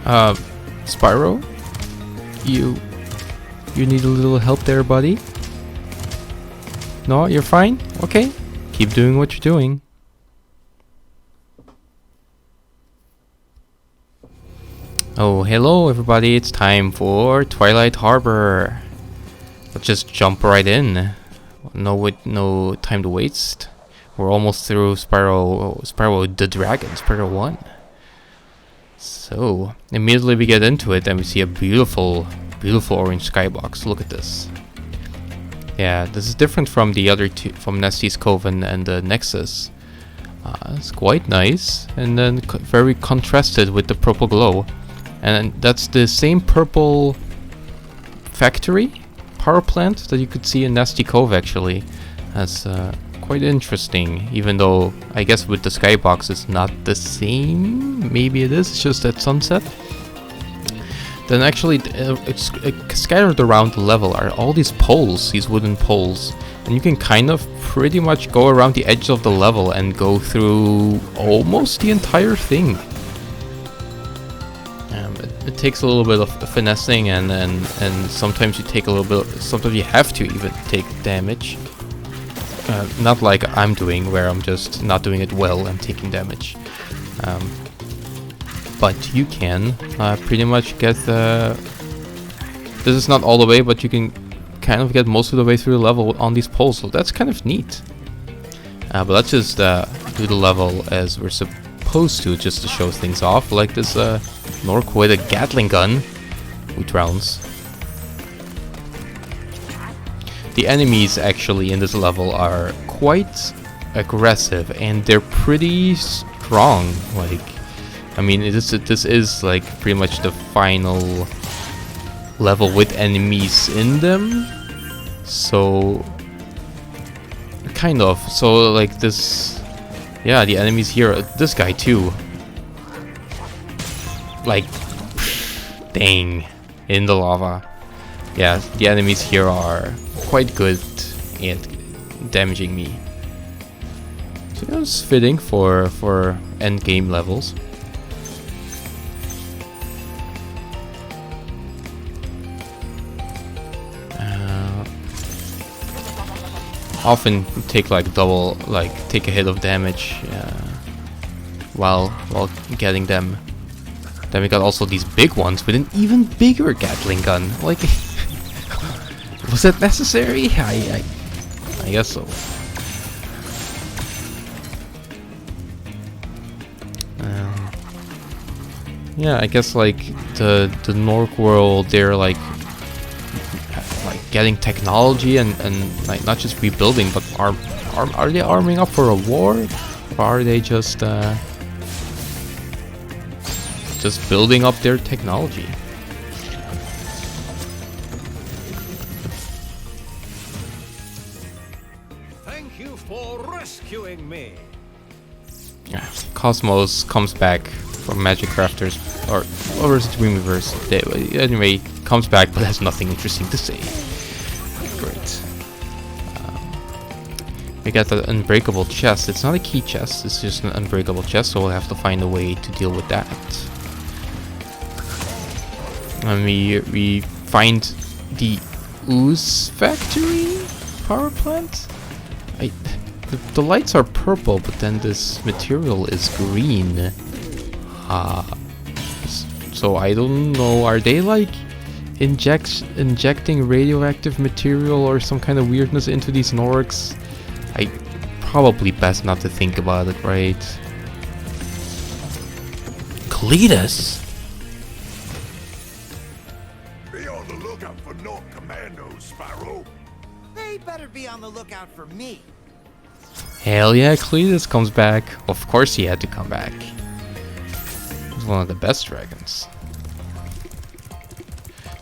Spyro? You need a little help there, buddy? No, you're fine? Okay. Keep doing what you're doing. Oh, hello everybody. It's time for Twilight Harbor. Let's just jump right in. No time to waste. We're almost through Spyro the Dragon, Spyro 1. So, immediately we get into it and we see a beautiful orange skybox. Look at this. Yeah, this is different from the other two, from Nesty's Cove and the Nexus. It's quite nice, and then very contrasted with the purple glow. And that's the same purple factory, power plant, that you could see in Nesty Cove actually. That's quite interesting, even though I guess with the skybox it's not the same. Maybe it is, it's just at sunset. Then actually it's scattered around the level are all these poles, these wooden poles. And you can kind of pretty much go around the edge of the level and go through almost the entire thing. It takes a little bit of finessing and sometimes you take a little bit, sometimes you have to even take damage. Not like I'm doing, where I'm just not doing it well and taking damage. But you can pretty much get the... This is not all the way, but you can kind of get most of the way through the level on these poles, so that's kind of neat. But let's just do the level as we're supposed to, just to show things off, like this Nork with a Gatling gun, who drowns. The enemies actually in this level are quite aggressive and they're pretty strong. Like, I mean, this is like pretty much the final level with enemies in them. So, kind of. So like this, yeah, the enemies here. This guy too. Like, dang, in the lava. Yeah, the enemies here are quite good at damaging me. So that's fitting for end game levels. Often take like take a hit of damage while getting them. Then we got also these big ones with an even bigger Gatling gun. Like, was that necessary? I guess so. Yeah, I guess like the Nork world, they're like getting technology and like not just rebuilding, but are they arming up for a war, or are they just building up their technology? Thank you for rescuing me. Yeah, Cosmos comes back from Magic Crafters, or is it Dreamweavers? Anyway, comes back but has nothing interesting to say. Great. We got the unbreakable chest. It's not a key chest, it's just an unbreakable chest, so we'll have to find a way to deal with that. And we find the ooze factory power plant. The lights are purple, but then this material is green. So I don't know. Are they like injecting radioactive material or some kind of weirdness into these Norks? Probably best not to think about it, right? Cletus. Be on the lookout for Nork commandos, Spyro. They better be on the lookout for me. Hell yeah, Cletus comes back. Of course he had to come back. He's one of the best dragons.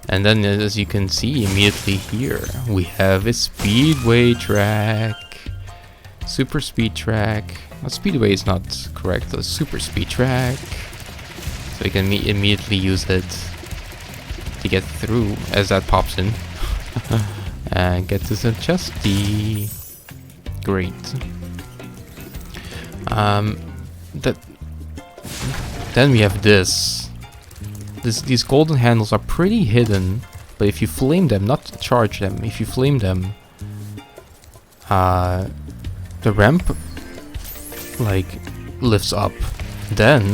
And then, as you can see immediately here, we have a speedway track. Super speed track. Well, speedway is not correct, a super speed track. So you can immediately use it to get through as that pops in. And get to the chesty. Great. Then we have this. these golden handles are pretty hidden, but if you flame them, not charge them, if you flame them, the ramp like lifts up. Then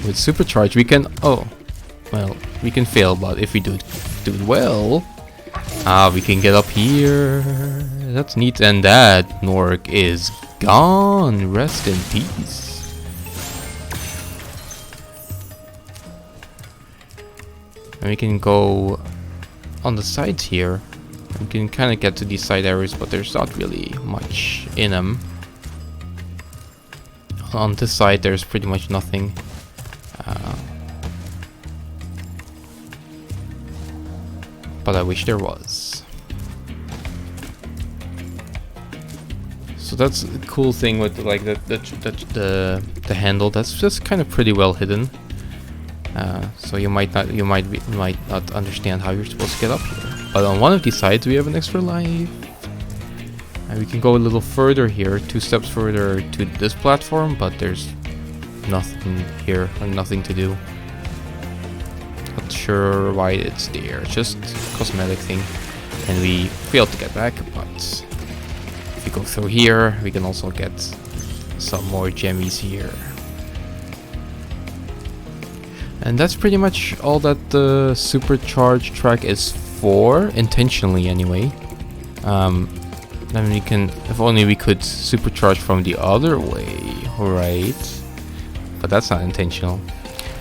with supercharge we can, oh well, we can fail, but if we do it well, we can get up here. That's neat. And that Nork is gone. Rest in peace. And we can go on the sides here. We can kind of get to these side areas, but there's not really much in them. On this side there's pretty much nothing. But I wish there was. So that's the cool thing with like the handle. That's just kind of pretty well hidden. So you might not understand how you're supposed to get up here. But on one of these sides we have an extra life. And we can go a little further here, 2 steps further to this platform, but there's nothing here, or nothing to do. Not sure why it's there, just a cosmetic thing. And we failed to get back, but if we go through here, we can also get some more gemmies here. And that's pretty much all that the supercharged track is for, intentionally anyway. Then we can, if only we could supercharge from the other way, right? But that's not intentional.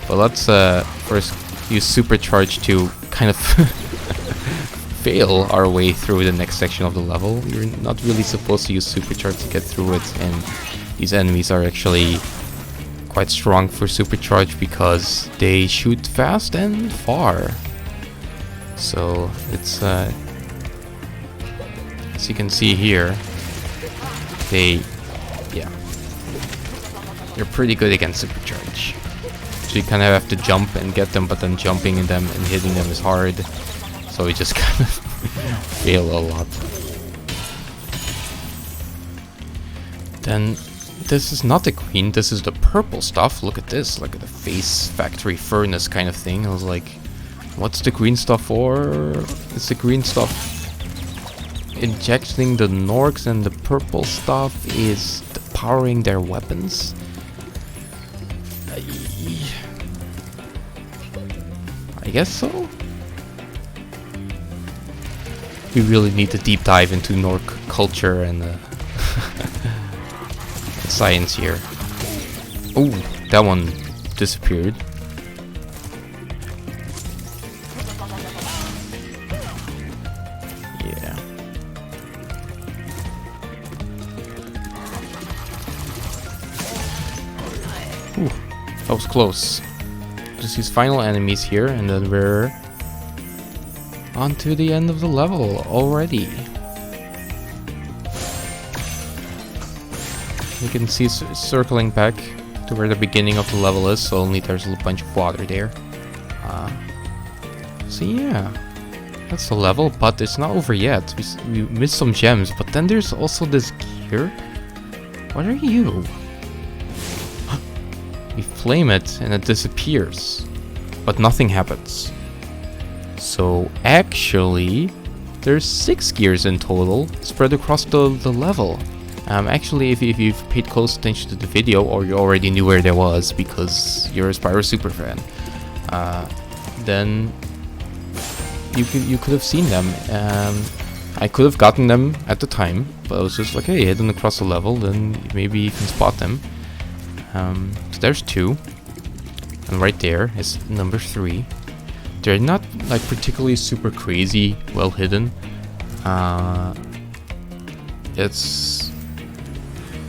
But let's first use supercharge to kind of fail our way through the next section of the level. You're not really supposed to use supercharge to get through it, and these enemies are actually quite strong for supercharge because they shoot fast and far. So it's as you can see here, they're pretty good against supercharge. So you kind of have to jump and get them, but then jumping in them and hitting them is hard. So we just kind of fail a lot. Then this is not the green, this is the purple stuff. Look at this, like the face factory furnace kind of thing. I was like, what's the green stuff for? It's the green stuff injecting the Norks, and the purple stuff is powering their weapons. I guess so. We really need to deep dive into Nork culture and science here. Oh, that one disappeared. Yeah. Ooh, that was close. Just these final enemies here, and then we're on to the end of the level already. You can see circling back to where the beginning of the level is, so only there's a bunch of water there. So yeah, that's the level, but it's not over yet. We missed some gems, but then there's also this gear. What are you? We flame it and it disappears, but nothing happens. So actually, there's 6 gears in total spread across the level. Actually, if you've paid close attention to the video, or you already knew where there was because you're a Spyro super fan, then you could have seen them. I could have gotten them at the time, but I was just like, hey, hidden across the level, then maybe you can spot them. So there's 2, and right there is number 3. They're not like particularly super crazy well hidden.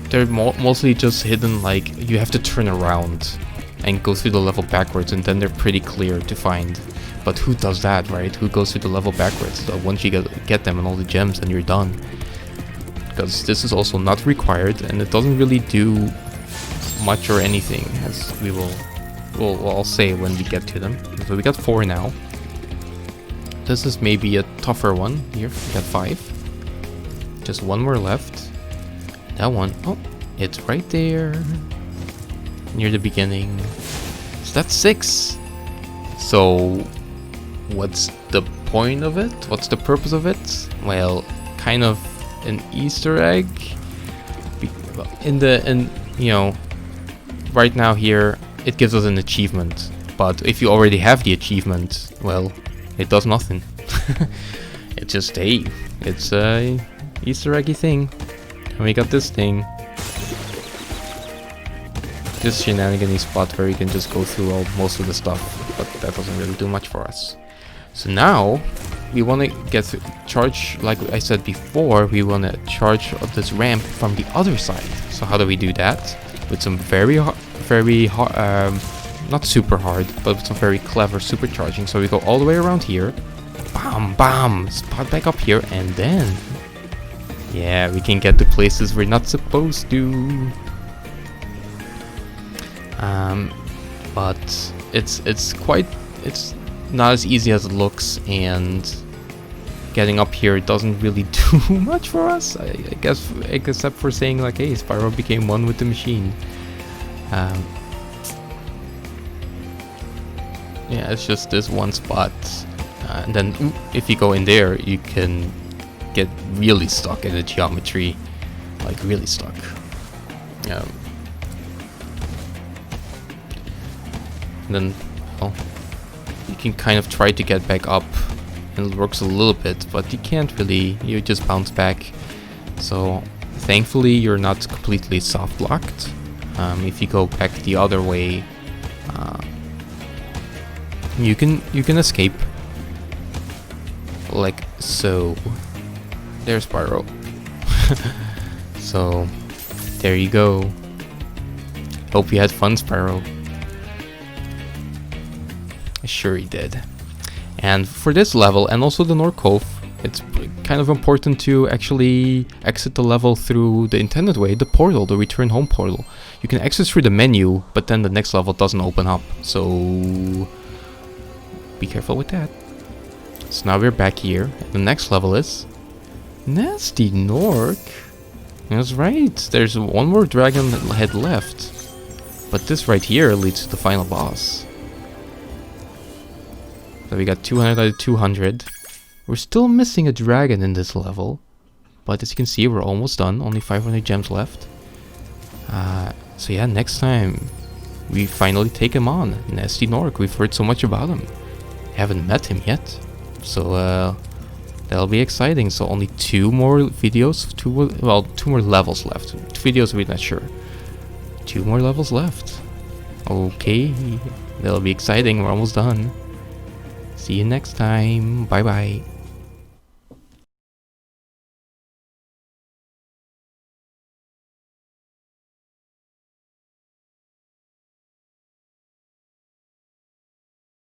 They're mostly just hidden, like you have to turn around and go through the level backwards, and then they're pretty clear to find. But who does that, right? Who goes through the level backwards? So once you get them and all the gems, then you're done. Because this is also not required, and it doesn't really do much or anything, as we'll all say when we get to them. So we got 4 now. This is maybe a tougher one. Here, we got 5. Just 1 more left. That one, oh, it's right there, near the beginning. So that's 6. So, what's the point of it? What's the purpose of it? Well, kind of an Easter egg. You know, right now here, it gives us an achievement. But if you already have the achievement, well, it does nothing. It's just, hey, it's a Easter eggy thing. And we got this thing. This shenanigan spot where you can just go through most of the stuff, but that doesn't really do much for us. So now, we want to get charge, like I said before, we want to charge this ramp from the other side. So how do we do that? With some very hard, not super hard, but with some very clever supercharging. So we go all the way around here, bam, bam, spot back up here, and then, yeah, we can get to places we're not supposed to. But it's not as easy as it looks, and getting up here doesn't really do much for us, I guess, except for saying like, hey, Spyro became one with the machine. Yeah, it's just this one spot, and then if you go in there, you can get really stuck in the geometry, like really stuck. And then, well, you can kind of try to get back up, and it works a little bit, but you can't really, you just bounce back. So thankfully you're not completely soft locked. If you go back the other way, you can escape, like so. There's Spyro. So there you go. Hope you had fun, Spyro. Sure he did. And for this level, and also the North Cove, it's kind of important to actually exit the level through the intended way, the portal, the return home portal. You can exit through the menu, but then the next level doesn't open up, so be careful with that. So now we're back here. The next level is Nasty Nork. That's right, there's one more dragon head left, but this right here leads to the final boss. So we got 200 out of 200. We're still missing a dragon in this level, but as you can see, we're almost done. Only 500 gems left. So yeah, next time we finally take him on. Nasty Nork. We've heard so much about him. Haven't met him yet, so that'll be exciting. So only 2 more videos, 2 more levels left. Videos, we're not sure. 2 more levels left. Okay, that'll be exciting. We're almost done. See you next time. Bye bye.